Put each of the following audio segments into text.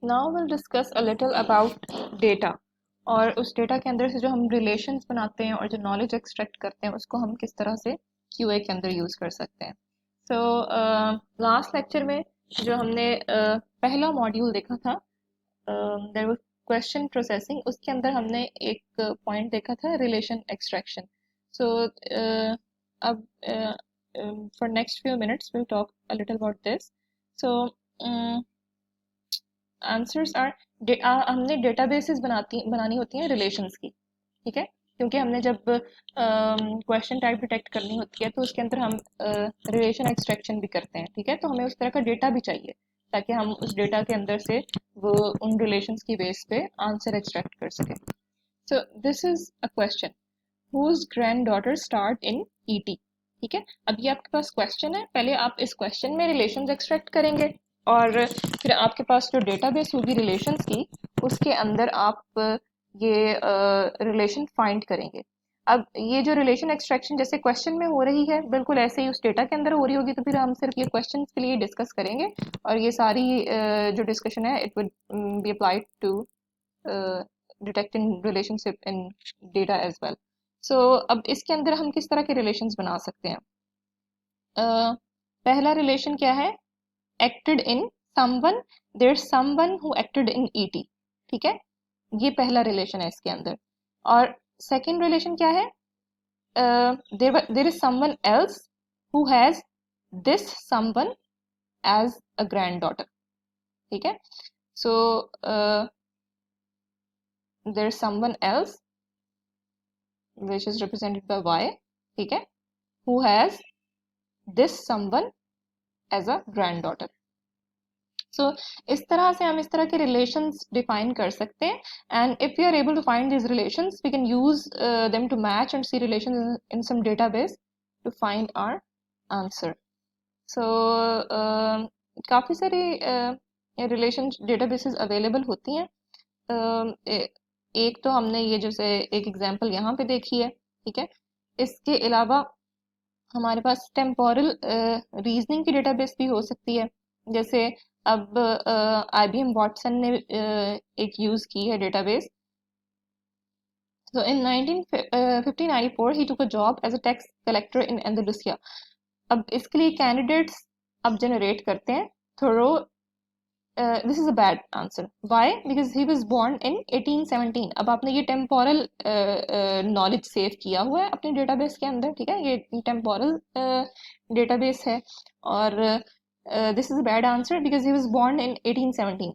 Now will discuss a little about data और उस data के अंदर से जो हम रिलेशंस बनाते हैं और जो नॉलेज एक्सट्रैक्ट करते हैं उसको हम किस तरह से क्यूए के अंदर यूज़ कर सकते हैं। सो लास्ट लेक्चर में जो हमने पहला मॉड्यूल देखा था, देयर वाज क्वेश्चन प्रोसेसिंग, उसके अंदर हमने एक पॉइंट देखा था रिलेशन एक्सट्रैक्शन। सो अब for next few minutes will talk a little about this. So answers are, हमने डेटाबेसेस बनानी होती हैं रिलेशंस की, ठीक है। क्योंकि हमने जब क्वेश्चन टाइप डिटेक्ट करनी होती है तो उसके अंदर हम रिलेशन एक्सट्रैक्शन भी करते हैं, ठीक है। तो हमें उस तरह का डेटा भी चाहिए ताकि हम उस डेटा के अंदर से वो उन रिलेशंस की बेस पे आंसर एक्सट्रैक्ट कर सकें। So this is a question, whose granddaughter starred in ET, ठीक है। अब ये आपके पास क्वेश्चन है, पहले आप इस क्वेश्चन में रिलेशंस एक्सट्रैक्ट करेंगे और फिर आपके पास जो डेटाबेस होगी रिलेशंस की उसके अंदर आप ये रिलेशन फाइंड करेंगे। अब ये जो रिलेशन एक्सट्रैक्शन जैसे क्वेश्चन में हो रही है बिल्कुल ऐसे ही उस डेटा के अंदर हो रही होगी, तो फिर हम सिर्फ ये क्वेश्चन के लिए डिस्कस करेंगे और ये सारी जो डिस्कशन है it would be applied to detecting relationship in data as well. So अब इसके अंदर हम किस तरह के रिलेशंस बना सकते हैं। पहला रिलेशन क्या है, acted in someone, there someone who acted in ET, ठीक है। ये पहला रिलेशन है इसके अंदर। और सेकंड रिलेशन क्या है, there is someone else who has this someone as a grand daughter, ठीक है। So there is someone else which is represented by y, ठीक है, who has this someone as a granddaughter. So इस तरह से हम इस तरह के relations define कर सकते हैं, and if we are able to find these relations we can use them to match and see relations in some database to find our answer. So काफ़ी सारी relation databases available होती हैं। एक तो हमने ये जैसे एक एग्जांपल यहाँ पे देखी है, ठीक है। इसके अलावा हमारे पास टेम्पोरल रीजनिंग की डेटाबेस भी हो सकती है। जैसे अब IBM वाटसन ने एक यूज़ की है database. So in 1594 he took a job as a tax collector in Andalusia. अब इसके लिए कैंडिडेट्स अब जनरेट करते हैं thorough. This is a bad answer, why, because he was born in 1817। अब आपने ये टेम्पोरल नॉलेज सेव किया हुआ है अपने डेटाबेस के अंदर, ठीक है, ये टेम्पोरल डेटाबेस है। और this is a bad answer because he was born in 1817।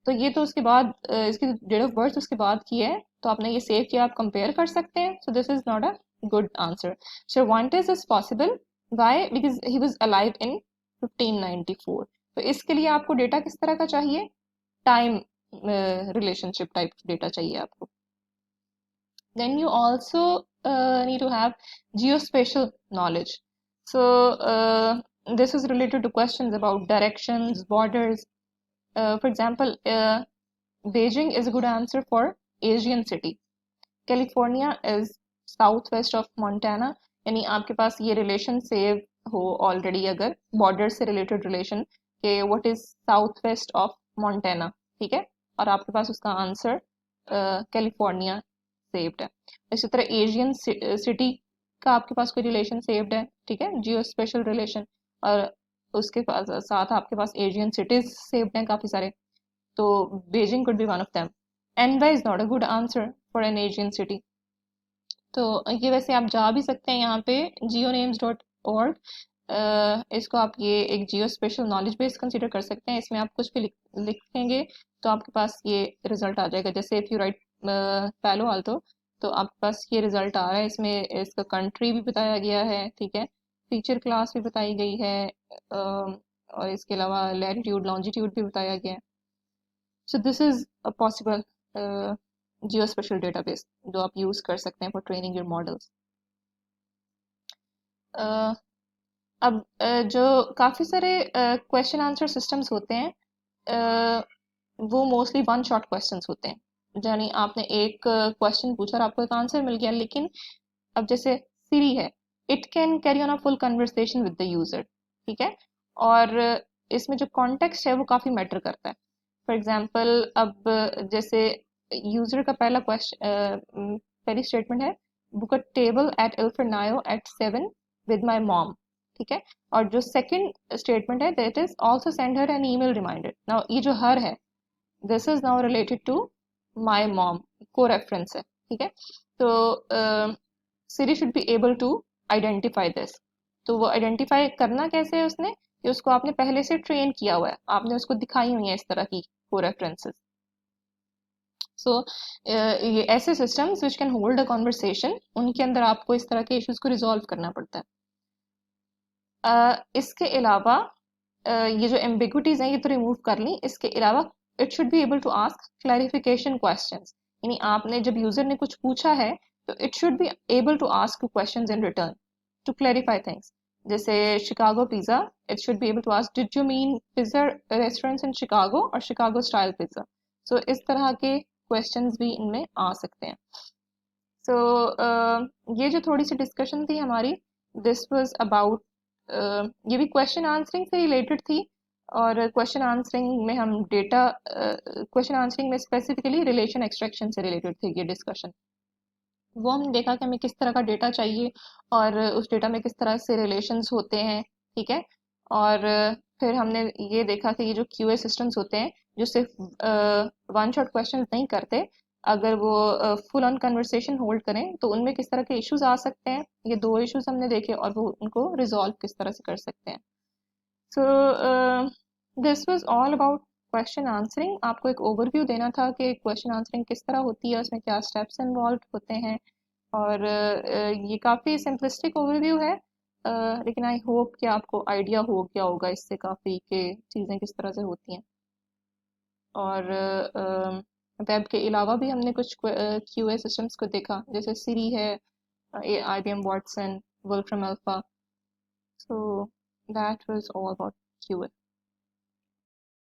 तो ये तो उसके बाद इसकी डेट ऑफ बर्थ उसके बाद की है, तो आपने ये सेव किया, आप कंपेयर कर सकते हैं। सो this is not a good answer. Cervantes is possible, why, because he was alive in 1594। तो इसके लिए आपको डेटा किस तरह का चाहिए, टाइम रिलेशनशिप टाइप डेटा चाहिए आपको। Then you also need to have geospatial knowledge. So this is related to questions about directions, borders. For example, Beijing is a good answer for Asian city. California is southwest of Montana, यानी आपके पास ये relation save हो already अगर border से related relation के what is south west of Montana, ठीक है, और आपके पास उसका आंसर कैलिफोर्निया सेव्ड है। इसी तरह एशियन सिटी का आपके पास कोई रिलेशन सेव्ड है, ठीक है, जियो स्पेशल रिलेशन, और उसके पास साथ आपके पास एशियन सिटीज सेव्ड हैं काफी सारे, तो Beijing could be one of them. NY is not a good answer for an Asian city. तो ये वैसे आप जा भी सकते हैं यहाँ पे geonames.org, इसको आप ये एक जियो स्पेशल नॉलेज बेस कंसिडर कर सकते हैं। इसमें आप कुछ भी लिखेंगे तो आपके पास ये रिजल्ट आ जाएगा। जैसे इफ़ यू राइट पैलो आल्टो, तो आपके पास ये रिजल्ट आ रहा है, इसमें इसका कंट्री भी बताया गया है, ठीक है, फीचर क्लास भी बताई गई है, और इसके अलावा लैटिट्यूड लॉन्जिट्यूड भी बताया गया है। सो this is a possible geospatial database जो आप यूज कर सकते हैं फॉर ट्रेनिंग योर मॉडल्स। अब जो काफ़ी सारे क्वेश्चन आंसर सिस्टम्स होते हैं, वो मोस्टली वन शॉट क्वेश्चंस होते हैं, यानी आपने एक क्वेश्चन पूछा और आपको एक आंसर मिल गया। लेकिन अब जैसे सिरी है, it can carry on a full conversation with the user, ठीक है, और इसमें जो कॉन्टेक्स्ट है वो काफ़ी मैटर करता है। फॉर एग्जांपल अब जैसे यूजर का पहला क्वेश्चन, पहली स्टेटमेंट है book a table at Il Fornaio at 7 with my mom, ठीक है। और जो सेकंड स्टेटमेंट है that is also send her an email reminder. Now ये जो हर है this is now related to my mom, को रेफरेंस है, ठीक है। तो Siri should be able to identify this. तो वो आइडेंटिफाई करना कैसे है उसने, कि उसको आपने पहले से ट्रेन किया हुआ है, आपने उसको दिखाई हुई है इस तरह की को रेफरेंसेस। सो ये ऐसे systems which can hold a conversation, उनके अंदर आपको इस तरह के इश्यूज को रिजॉल्व करना पड़ता है। इसके अलावा ये जो एम्बिग्विटीज हैं ये तो रिमूव कर ली, इसके अलावा it should be able to ask clarification questions, यानी आपने जब यूजर ने कुछ पूछा है तो it should be able to ask questions in return to clarify things. जैसे Chicago pizza, it should be able to ask did you mean pizza restaurants in Chicago और शिकागो स्टाइल पिज्जा। सो इस तरह के questions भी इनमें आ सकते हैं। सो ये जो थोड़ी सी डिस्कशन थी हमारी, दिस वाज अबाउट, ये भी क्वेश्चन आंसरिंग से रिलेटेड थी। और क्वेश्चन आंसरिंग में हम डेटा, क्वेश्चन आंसरिंग में स्पेसिफिकली रिलेशन एक्सट्रैक्शन से रिलेटेड थी ये डिस्कशन। वो हम देखा कि हमें किस तरह का डेटा चाहिए और उस डेटा में किस तरह से रिलेशंस होते हैं, ठीक है। और फिर हमने ये देखा कि ये जो क्यूए सिस्टम्स होते हैं जो सिर्फ वन शॉट क्वेश्चंस नहीं करते, अगर वो फुल ऑन कन्वर्सेशन होल्ड करें तो उनमें किस तरह के इश्यूज आ सकते हैं। ये दो इश्यूज हमने देखे और वो उनको रिजॉल्व किस तरह से कर सकते हैं। So this was all about question answering. आपको एक ओवरव्यू देना था कि क्वेश्चन आंसरिंग किस तरह होती है, उसमें क्या स्टेप्स इन्वॉल्व होते हैं। और ये काफ़ी सिंपलिस्टिक ओवरव्यू है, लेकिन आई होप कि आपको आइडिया हो गया होगा इससे काफ़ी कि चीज़ें किस तरह से होती हैं। और वेब के अलावा भी हमने कुछ क्यूए सिस्टम्स को देखा, जैसे सिरी है, IBM Watson, Wolfram Alpha. So that was all about QA.